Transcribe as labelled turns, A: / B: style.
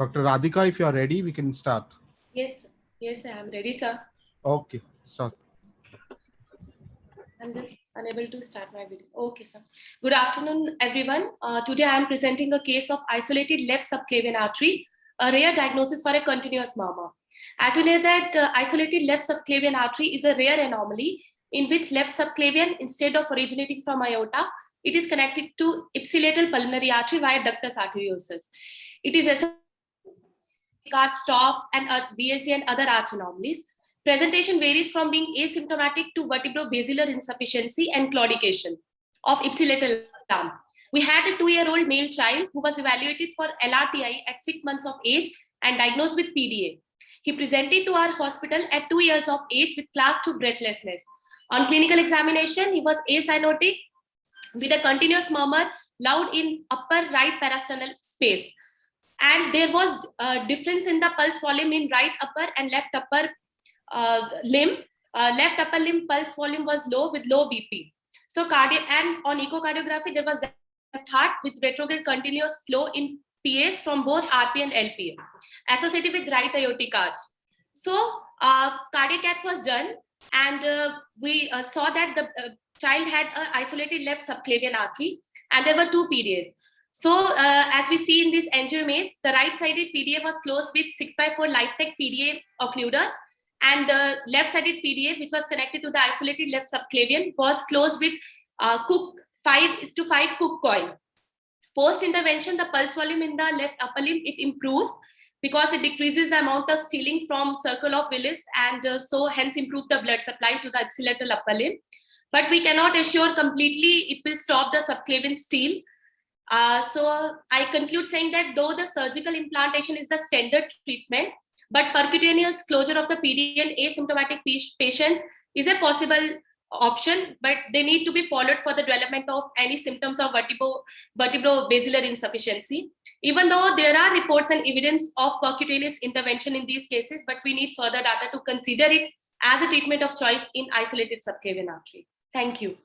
A: Dr. Radhika, if you are ready, we can start.
B: Yes, yes, I am ready, sir.
A: Okay, start.
B: I'm just unable to start my video. Okay, sir. Good afternoon, everyone. Today I am presenting a case of isolated left subclavian artery, a rare diagnosis for a continuous murmur. As we know that isolated left subclavian artery is a rare anomaly in which left subclavian, instead of originating from aorta, it is connected to ipsilateral pulmonary artery via ductus arteriosus. It is associated with Stoph and VSD and other arch anomalies. Presentation varies from being asymptomatic to vertebrobasilar insufficiency and claudication of ipsilateral arm. We had a 2-year-old male child who was evaluated for LRTI at 6 months of age and diagnosed with PDA. He presented to our hospital at 2 years of age with class 2 breathlessness. On clinical examination, he was acyanotic with a continuous murmur loud in upper right parasternal space. And there was a difference in the pulse volume in right upper and left upper limb. Left upper limb pulse volume was low with low BP. So and on echocardiography, there was left heart with retrograde continuous flow in PA from both RP and LPA, associated with right aortic arch. So cardiac cath was done, and we saw that the child had an isolated left subclavian artery, and there were 2 PDAs. So as we see in this angioimages, the right-sided PDA was closed with 6x4 LifeTech PDA occluder, and the left-sided PDA, which was connected to the isolated left subclavian, was closed with Cook 5:5 Cook coil. Post-intervention, the pulse volume in the left upper limb, it improved because it decreases the amount of stealing from circle of Willis, and so hence improve the blood supply to the ipsilateral upper limb. But we cannot assure completely it will stop the subclavian steal. So I conclude saying that though the surgical implantation is the standard treatment, but percutaneous closure of the PDA in asymptomatic patients is a possible option, but they need to be followed for the development of any symptoms of vertebrobasilar insufficiency. Even though there are reports and evidence of percutaneous intervention in these cases, but we need further data to consider it as a treatment of choice in isolated subclavian artery. Thank you.